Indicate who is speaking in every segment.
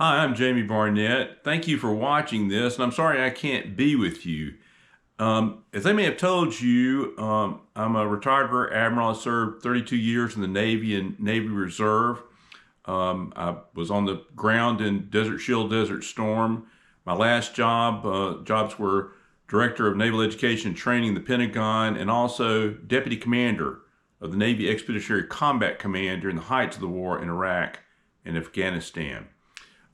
Speaker 1: Hi, I'm Jamie Barnett. Thank you for watching this, and I'm sorry I can't be with you. As I may have told you, I'm a retired Rear Admiral. I served 32 years in the Navy and Navy Reserve. I was on the ground in Desert Shield, Desert Storm. My last jobs were Director of Naval Education and Training in the Pentagon, and also Deputy Commander of the Navy Expeditionary Combat Command during the heights of the war in Iraq and Afghanistan.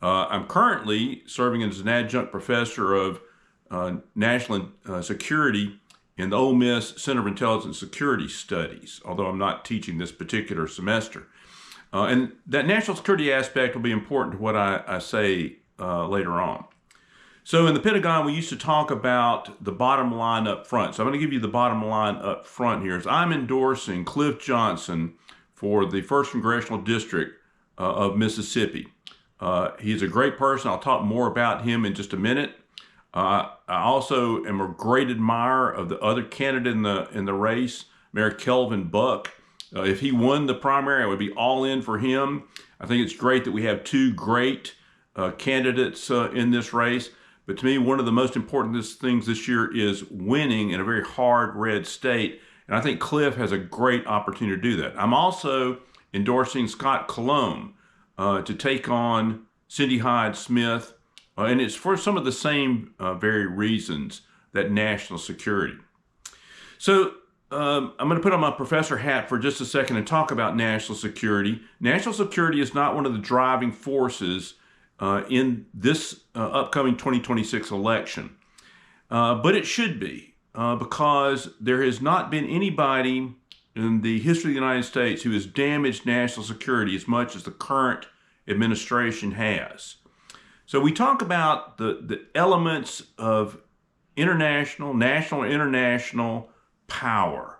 Speaker 1: I'm currently serving as an adjunct professor of national security in the Ole Miss Center of Intelligence Security Studies, although I'm not teaching this particular semester. And that national security aspect will be important to what I say later on. So in the Pentagon, we used to talk about the bottom line up front. So I'm going to give you the bottom line up front here. Is I'm endorsing Cliff Johnson for the 1st Congressional District of Mississippi. He's a great person. I'll talk more about him in just a minute. I also am a great admirer of the other candidate in the race, Mayor Kelvin Buck. If he won the primary, I would be all in for him. I think it's great that we have two great candidates in this race. But to me, one of the most important things this year is winning in a very hard red state. And I think Cliff has a great opportunity to do that. I'm also endorsing Scott Cologne to take on Cindy Hyde-Smith, and it's for some of the same very reasons, that national security. So I'm going to put on my professor hat for just a second and talk about national security. National security is not one of the driving forces in this upcoming 2026 election, but it should be because there has not been anybody in the history of the United States who has damaged national security as much as the current administration has. So we talk about the elements of national, and international power.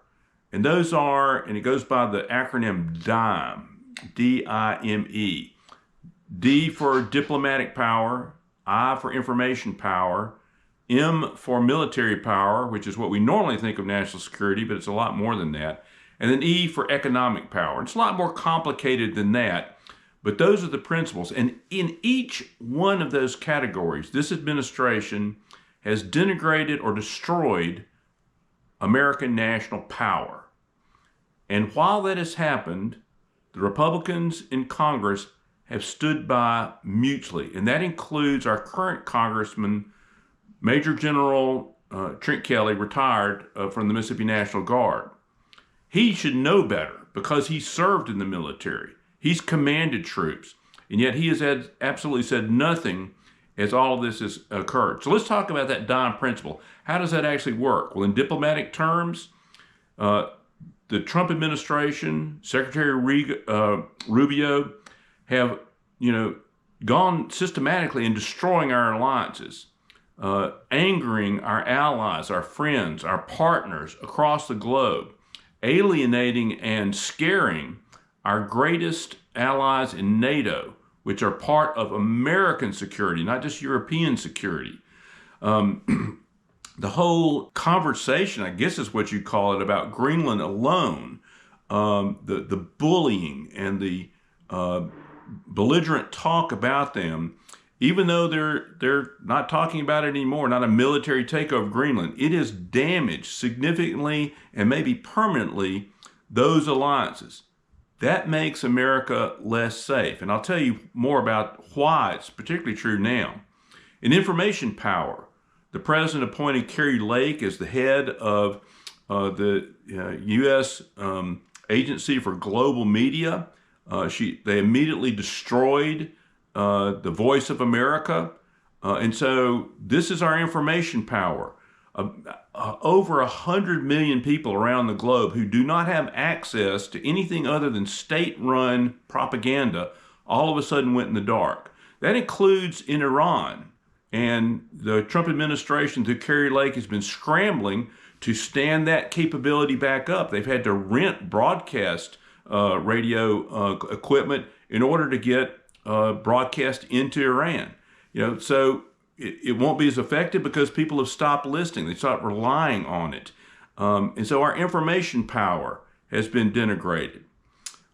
Speaker 1: And those are, and it goes by the acronym DIME, D-I-M-E. D for diplomatic power, I for information power, M for military power, which is what we normally think of national security, but it's a lot more than that. And then E for economic power. It's a lot more complicated than that, but those are the principles. And in each one of those categories, this administration has denigrated or destroyed American national power. And while that has happened, the Republicans in Congress have stood by mutually, and that includes our current Congressman, Major General Trent Kelly, retired from the Mississippi National Guard. He should know better because he served in the military. He's commanded troops, and yet he has absolutely said nothing as all of this has occurred. So let's talk about that DIME principle. How does that actually work? Well, in diplomatic terms, the Trump administration, Secretary Rubio, have, gone systematically in destroying our alliances, angering our allies, our friends, our partners across the globe, alienating and scaring our greatest allies in NATO, which are part of American security, not just European security. The whole conversation, I guess is what you call it, about Greenland alone, the bullying and the belligerent talk about them, even though they're not talking about it anymore, not a military takeover of Greenland, it has damaged significantly and maybe permanently those alliances. That makes America less safe. And I'll tell you more about why it's particularly true now. In information power, the president appointed Carrie Lake as the head of the U.S. Agency for Global Media. They immediately destroyed the Voice of America. And so this is our information power. Over 100 million people around the globe who do not have access to anything other than state-run propaganda all of a sudden went in the dark. That includes in Iran. And the Trump administration through Carrie Lake has been scrambling to stand that capability back up. They've had to rent broadcast radio equipment in order to get broadcast into Iran. So it won't be as effective because people have stopped listening. They stopped relying on it. And so our information power has been denigrated.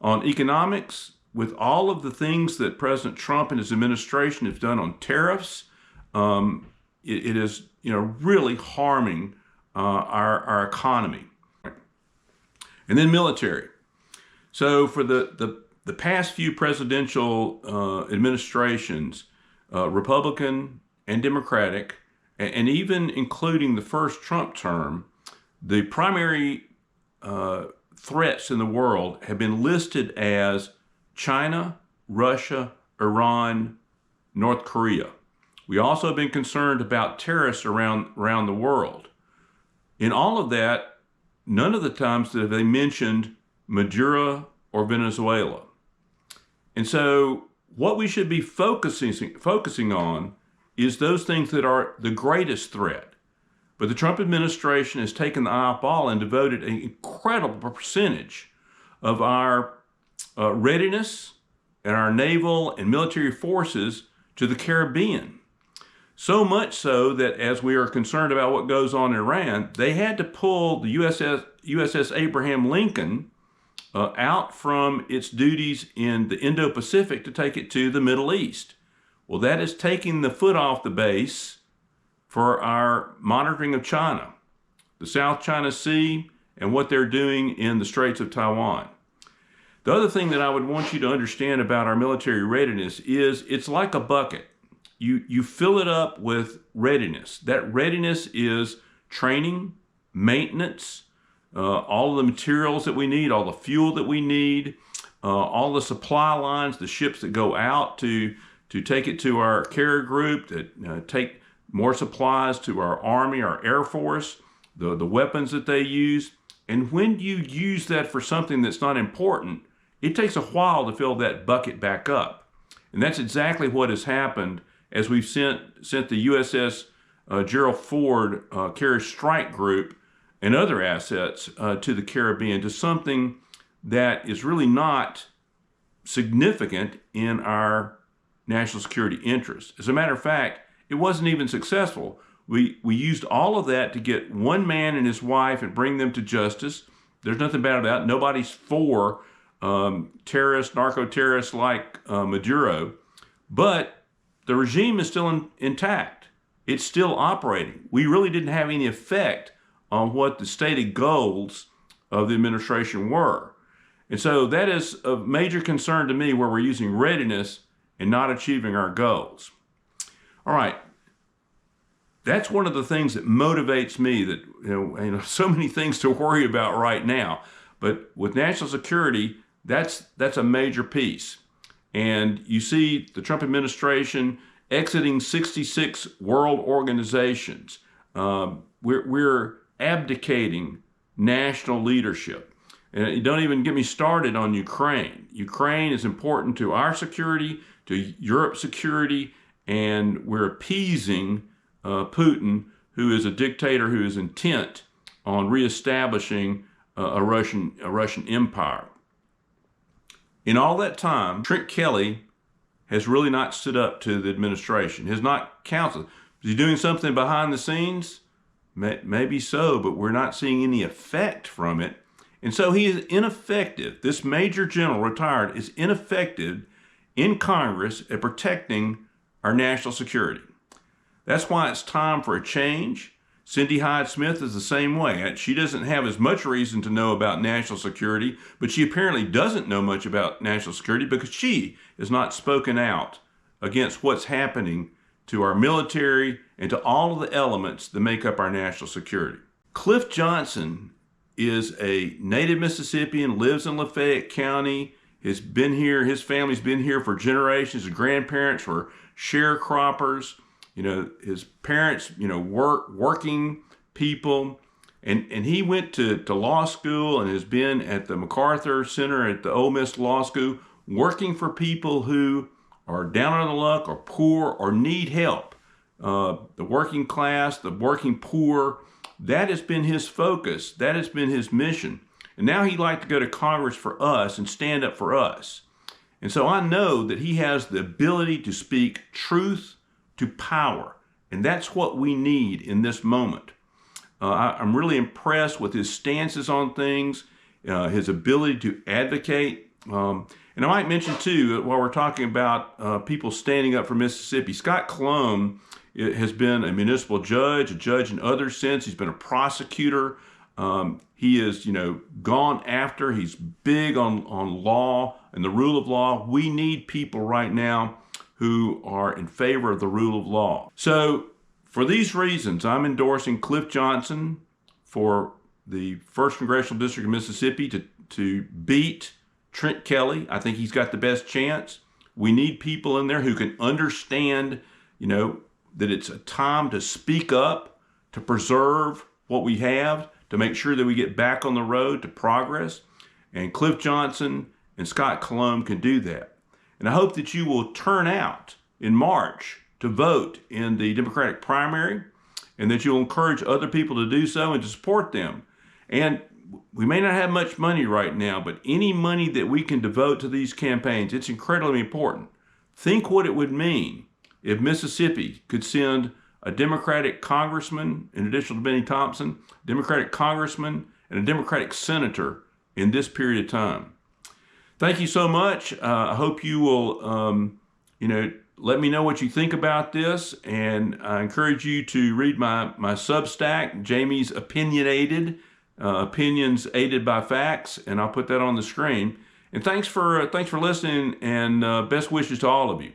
Speaker 1: On economics, with all of the things that President Trump and his administration have done on tariffs, it is really harming our economy. And then military. So for the past few presidential administrations, Republican and Democratic, and even including the first Trump term, the primary threats in the world have been listed as China, Russia, Iran, North Korea. We also have been concerned about terrorists around the world. In all of that, none of the times have they mentioned Maduro or Venezuela. And so what we should be focusing on is those things that are the greatest threat. But the Trump administration has taken the eye off ball and devoted an incredible percentage of our readiness and our naval and military forces to the Caribbean. So much so that as we are concerned about what goes on in Iran, they had to pull the USS Abraham Lincoln out from its duties in the Indo-Pacific to take it to the Middle East. Well, that is taking the foot off the base for our monitoring of China, the South China Sea, and what they're doing in the Straits of Taiwan. The other thing that I would want you to understand about our military readiness is it's like a bucket. You fill it up with readiness. That readiness is training, maintenance, all of the materials that we need, all the fuel that we need, all the supply lines, the ships that go out to take it to our carrier group, that take more supplies to our Army, our Air Force, the weapons that they use. And when you use that for something that's not important, it takes a while to fill that bucket back up. And that's exactly what has happened as we've sent the USS Gerald Ford Carrier Strike Group and other assets to the Caribbean, to something that is really not significant in our national security interests. As a matter of fact, it wasn't even successful. We used all of that to get one man and his wife and bring them to justice. There's nothing bad about it. Nobody's for terrorists, narco-terrorists like Maduro, but the regime is still intact. It's still operating. We really didn't have any effect on what the stated goals of the administration were. And so that is of major concern to me, where we're using readiness and not achieving our goals. All right. That's one of the things that motivates me, that so many things to worry about right now. But with national security, that's a major piece. And you see the Trump administration exiting 66 world organizations. We're abdicating national leadership. And don't even get me started on Ukraine. Ukraine is important to our security, to Europe's security, and we're appeasing Putin, who is a dictator who is intent on reestablishing a Russian empire. In all that time, Trent Kelly has really not stood up to the administration, has not counseled. Is he doing something behind the scenes? Maybe so, but we're not seeing any effect from it. And so he is ineffective. This major general, retired, is ineffective in Congress at protecting our national security. That's why it's time for a change. Cindy Hyde-Smith is the same way. She doesn't have as much reason to know about national security, but she apparently doesn't know much about national security because she has not spoken out against what's happening to our military and to all of the elements that make up our national security. Cliff Johnson is a native Mississippian, lives in Lafayette County, has been here, his family's been here for generations. His grandparents were sharecroppers. His parents, working people. And he went to law school and has been at the MacArthur Center at the Ole Miss Law School, working for people who are down on the luck or poor or need help. The working class, the working poor, that has been his focus. That has been his mission. And now he'd like to go to Congress for us and stand up for us. And so I know that he has the ability to speak truth to power. And that's what we need in this moment. I'm really impressed with his stances on things, his ability to advocate And I might mention too, while we're talking about people standing up for Mississippi, Scott Cologne has been a municipal judge, a judge in other sense. He's been a prosecutor. He is, gone after. He's big on law and the rule of law. We need people right now who are in favor of the rule of law. So for these reasons, I'm endorsing Cliff Johnson for the 1st Congressional District of Mississippi to beat Trent Kelly. I think he's got the best chance. We need people in there who can understand, that it's a time to speak up, to preserve what we have, to make sure that we get back on the road to progress. And Cliff Johnson and Scott Cologne can do that. And I hope that you will turn out in March to vote in the Democratic primary, and that you'll encourage other people to do so and to support them. And we may not have much money right now, but any money that we can devote to these campaigns, it's incredibly important. Think what it would mean if Mississippi could send a Democratic congressman, in addition to Benny Thompson, Democratic congressman, and a Democratic senator in this period of time. Thank you so much. I hope you will, let me know what you think about this, and I encourage you to read my Substack, Jamie's Opinionated, Opinions Aided by Facts, and I'll put that on the screen. And thanks for listening, and best wishes to all of you.